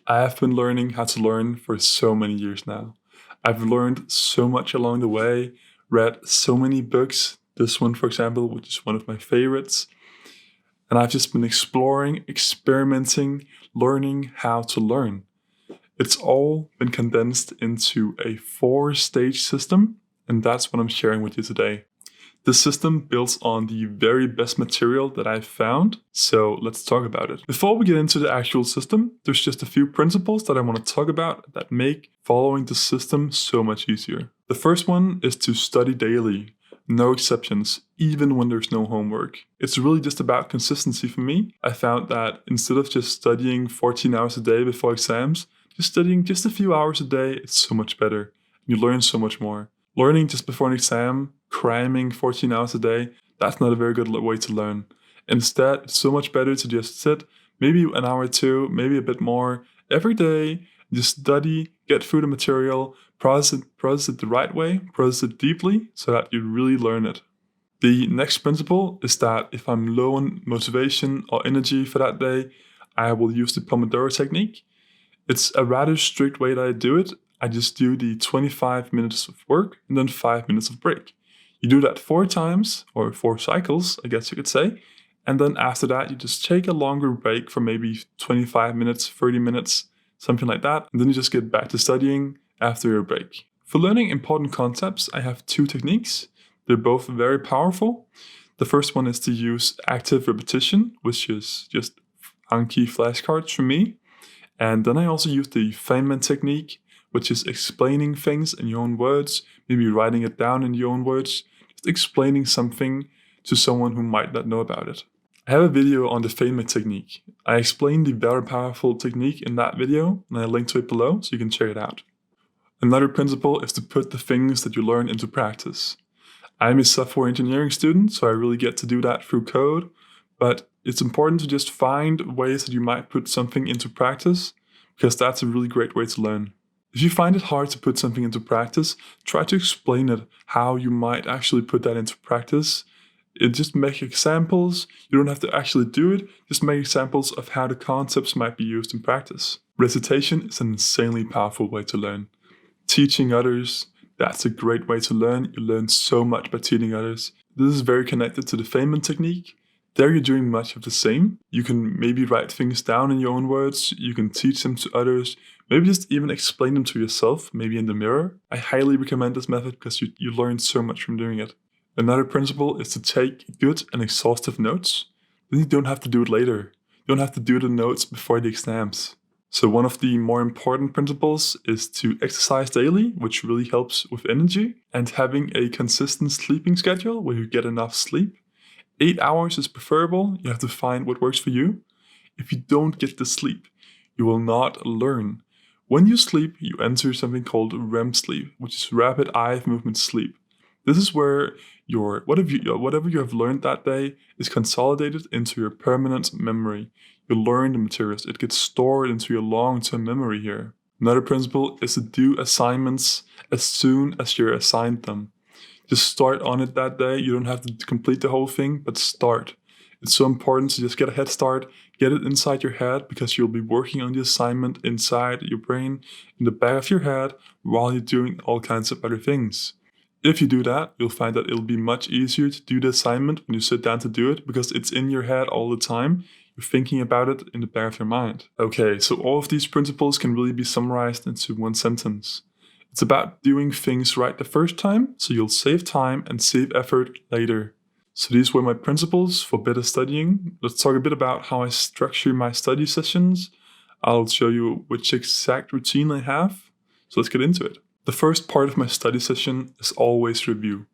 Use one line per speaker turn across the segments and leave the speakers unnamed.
I have been learning how to learn for so many years now. I've learned so much along the way, read so many books. This one, for example, which is one of my favorites. And I've just been exploring, experimenting, learning how to learn. It's all been condensed into a 4-stage system, and that's what I'm sharing with you today. This system builds on the very best material that I've found, so let's talk about it. Before we get into the actual system, there's just a few principles that I want to talk about that make following the system so much easier. The first one is to study daily. No exceptions, even when there's no homework. It's really just about consistency for me. I found that instead of just studying 14 hours a day before exams, just studying just a few hours a day is so much better. You learn so much more. Learning just before an exam, cramming 14 hours a day, that's not a very good way to learn. Instead, it's so much better to just sit, maybe an hour or two, maybe a bit more, every day, just study, get through the material, process it the right way, process it deeply, so that you really learn it. The next principle is that if I'm low on motivation or energy for that day, I will use the Pomodoro technique. It's a rather strict way that I do it. I just do the 25 minutes of work and then 5 minutes of break. You do that 4 times, or 4 cycles, I guess you could say. And then after that, you just take a longer break for maybe 25 minutes, 30 minutes, something like that. And then you just get back to studying after your break. For learning important concepts, I have 2 techniques. They're both very powerful. The first one is to use active repetition, which is just Anki flashcards for me. And then I also use the Feynman technique, which is explaining things in your own words, maybe writing it down in your own words, just explaining something to someone who might not know about it. I have a video on the Feynman technique. I explain the very powerful technique in that video, and I link to it below so you can check it out. Another principle is to put the things that you learn into practice. I'm a software engineering student, so I really get to do that through code, but it's important to just find ways that you might put something into practice, because that's a really great way to learn. If you find it hard to put something into practice, try to explain it, how you might actually put that into practice. Just make examples. You don't have to actually do it, just make examples of how the concepts might be used in practice. Recitation is an insanely powerful way to learn. Teaching others, that's a great way to learn. You learn so much by teaching others. This is very connected to the Feynman technique. There you're doing much of the same. You can maybe write things down in your own words. You can teach them to others. Maybe just even explain them to yourself, maybe in the mirror. I highly recommend this method because you learn so much from doing it. Another principle is to take good and exhaustive notes. Then you don't have to do it later. You don't have to do the notes before the exams. So one of the more important principles is to exercise daily, which really helps with energy, and having a consistent sleeping schedule where you get enough sleep. 8 hours is preferable. You have to find what works for you. If you don't get the sleep, you will not learn. When you sleep, you enter something called REM sleep, which is rapid eye movement sleep. This is where whatever you have learned that day is consolidated into your permanent memory. You learn the materials. It gets stored into your long-term memory here. Another principle is to do assignments as soon as you're assigned them. Just start on it that day. You don't have to complete the whole thing, but start. It's so important to just get a head start, get it inside your head, because you'll be working on the assignment inside your brain, in the back of your head, while you're doing all kinds of other things. If you do that, you'll find that it'll be much easier to do the assignment when you sit down to do it, because it's in your head all the time. You're thinking about it in the back of your mind. Okay, so all of these principles can really be summarized into one sentence. It's about doing things right the first time, so you'll save time and save effort later. So these were my principles for better studying. Let's talk a bit about how I structure my study sessions. I'll show you which exact routine I have. So let's get into it. The first part of my study session is always review.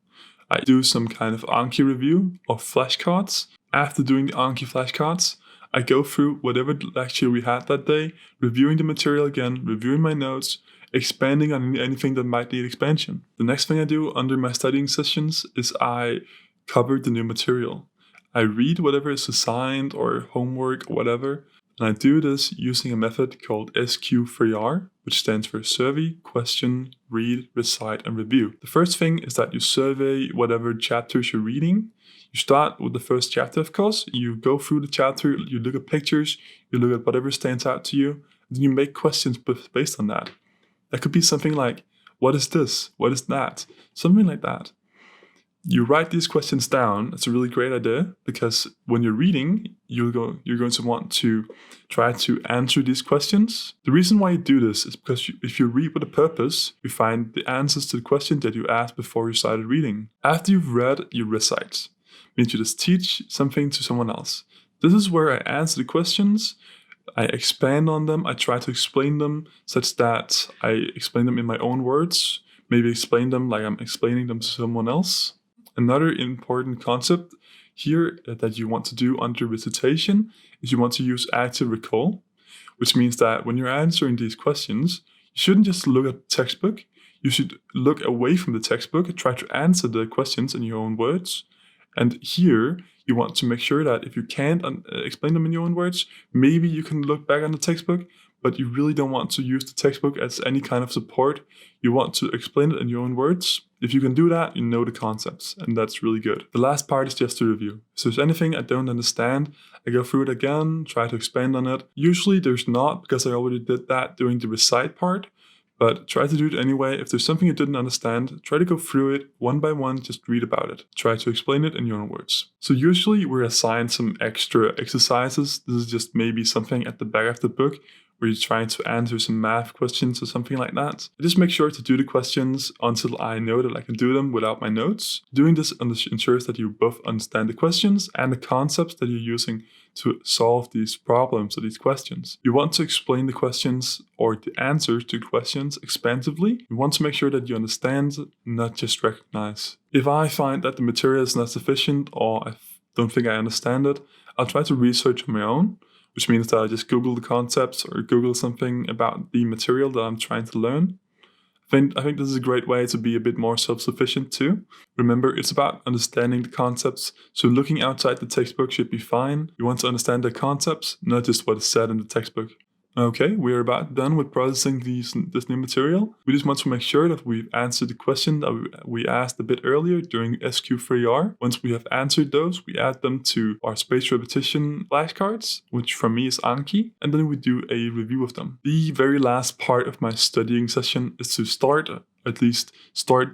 I do some kind of Anki review of flashcards. After doing the Anki flashcards, I go through whatever lecture we had that day, reviewing the material again, reviewing my notes, expanding on anything that might need expansion. The next thing I do under my studying sessions is I cover the new material. I read whatever is assigned or homework or whatever, and I do this using a method called SQ3R, which stands for survey, question, read, recite, and review. The first thing is that you survey whatever chapters you're reading. You start with the first chapter, of course. You go through the chapter, you look at pictures, you look at whatever stands out to you, Then you make questions based on that. That could be something like, what is this? What is that? Something like that. You write these questions down. It's a really great idea because when you're reading, you're going to want to try to answer these questions. The reason why you do this is because if you read with a purpose, you find the answers to the questions that you asked before you started reading. After you've read, you recite. It means you just teach something to someone else. This is where I answer the questions. I expand on them. I try to explain them such that I explain them in my own words. Maybe explain them like I'm explaining them to someone else. Another important concept here that you want to do under recitation is you want to use active recall, which means that when you're answering these questions, you shouldn't just look at the textbook. You should look away from the textbook and try to answer the questions in your own words. And here, you want to make sure that if you can't explain them in your own words, maybe you can look back on the textbook, but you really don't want to use the textbook as any kind of support. You want to explain it in your own words. If you can do that, you know the concepts, and that's really good. The last part is just to review. So if there's anything I don't understand, I go through it again, try to expand on it. Usually there's not, because I already did that during the recite part, but try to do it anyway. If there's something you didn't understand, try to go through it one by one, just read about it. Try to explain it in your own words. So usually we're assigned some extra exercises. This is just maybe something at the back of the book where you're trying to answer some math questions or something like that. Just make sure to do the questions until I know that I can do them without my notes. Doing this ensures that you both understand the questions and the concepts that you're using to solve these problems or these questions. You want to explain the questions or the answers to questions expansively. You want to make sure that you understand, not just recognize. If I find that the material is not sufficient or I don't think I understand it, I'll try to research on my own, which means that I just Google the concepts or Google something about the material that I'm trying to learn. I think this is a great way to be a bit more self-sufficient too. Remember, it's about understanding the concepts, so looking outside the textbook should be fine. You want to understand the concepts, not just what is said in the textbook. Okay, we're about done with processing this new material. We just want to make sure that we've answered the question that we asked a bit earlier during SQ3R. Once we have answered those, we add them to our spaced repetition flashcards, which for me is Anki, and then we do a review of them. The very last part of my studying session is to start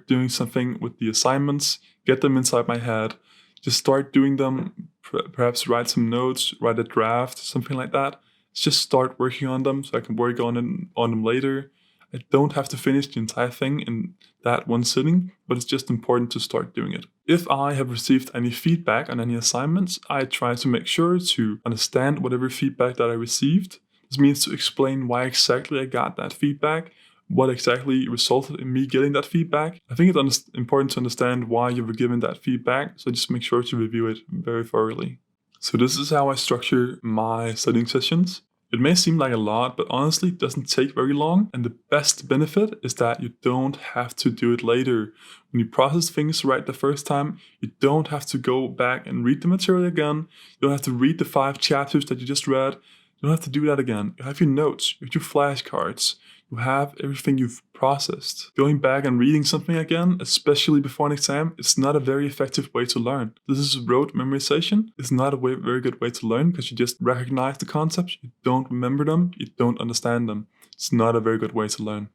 doing something with the assignments, get them inside my head, just start doing them, perhaps write some notes, write a draft, something like that. Just start working on them so I can work on them later. I don't have to finish the entire thing in that one sitting, but it's just important to start doing it. If I have received any feedback on any assignments, I try to make sure to understand whatever feedback that I received. This means to explain why exactly I got that feedback, what exactly resulted in me getting that feedback. I think it's important to understand why you were given that feedback, so just make sure to review it very thoroughly. So this is how I structure my studying sessions. It may seem like a lot, but honestly it doesn't take very long, and the best benefit is that you don't have to do it later. When you process things right the first time, you don't have to go back and read the material again. You don't have to read the 5 chapters that you just read. You don't have to do that again. You have your notes, you have your flashcards. You have everything you've processed. Going back and reading something again, especially before an exam, is not a very effective way to learn. This is rote memorization. It's not a very good way to learn because you just recognize the concepts, you don't remember them, you don't understand them. It's not a very good way to learn.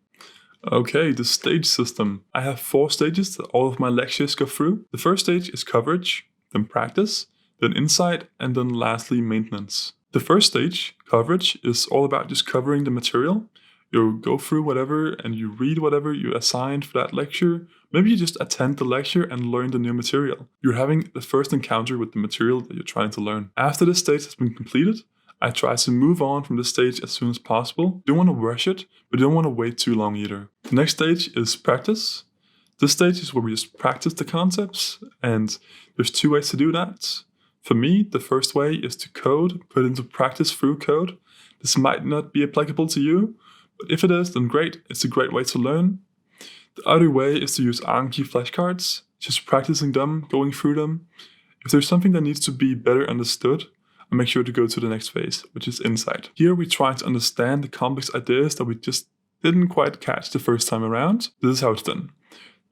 Okay, the stage system. I have 4 stages that all of my lectures go through. The first stage is coverage, then practice, then insight, and then lastly maintenance. The first stage, coverage, is all about just covering the material. You go through whatever and you read whatever you assigned for that lecture. Maybe you just attend the lecture and learn the new material. You're having the first encounter with the material that you're trying to learn. After this stage has been completed, I try to move on from this stage as soon as possible. You don't want to rush it, but you don't want to wait too long either. The next stage is practice. This stage is where we just practice the concepts, and there's 2 ways to do that. For me, the first way is to code, put into practice through code. This might not be applicable to you, but if it is, then great. It's a great way to learn. The other way is to use Anki flashcards, just practicing them, going through them. If there's something that needs to be better understood, I make sure to go to the next phase, which is insight. Here we try to understand the complex ideas that we just didn't quite catch the first time around. This is how it's done.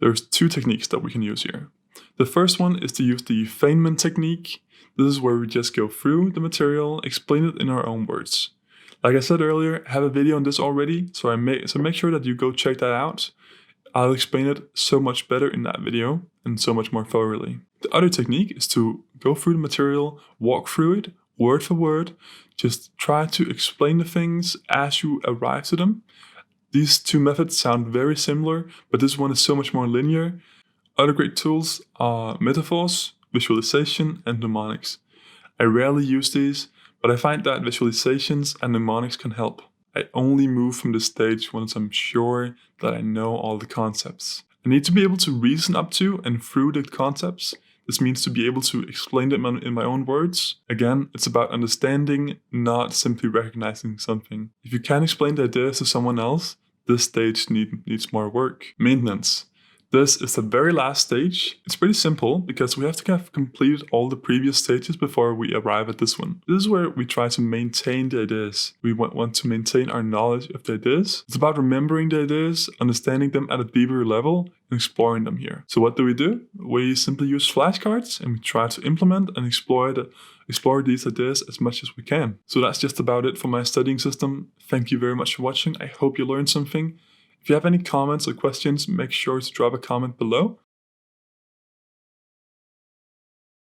There's 2 techniques that we can use here. The first one is to use the Feynman technique. This is where we just go through the material, explain it in our own words. Like I said earlier, I have a video on this already, so make sure that you go check that out. I'll explain it so much better in that video and so much more thoroughly. The other technique is to go through the material, walk through it, word for word, just try to explain the things as you arrive to them. These two methods sound very similar, but this one is so much more linear. Other great tools are metaphors, visualization, and mnemonics. I rarely use these, but I find that visualizations and mnemonics can help. I only move from this stage once I'm sure that I know all the concepts. I need to be able to reason up to and through the concepts. This means to be able to explain them in my own words. Again, it's about understanding, not simply recognizing something. If you can't explain the ideas to someone else, this stage needs more work. Maintenance. This is the very last stage. It's pretty simple because we have to have completed all the previous stages before we arrive at this one. This is where we try to maintain the ideas. We want to maintain our knowledge of the ideas. It's about remembering the ideas, understanding them at a deeper level, and exploring them here. So what do? We simply use flashcards and we try to implement and explore these ideas as much as we can. So that's just about it for my studying system. Thank you very much for watching. I hope you learned something. If you have any comments or questions, make sure to drop a comment below.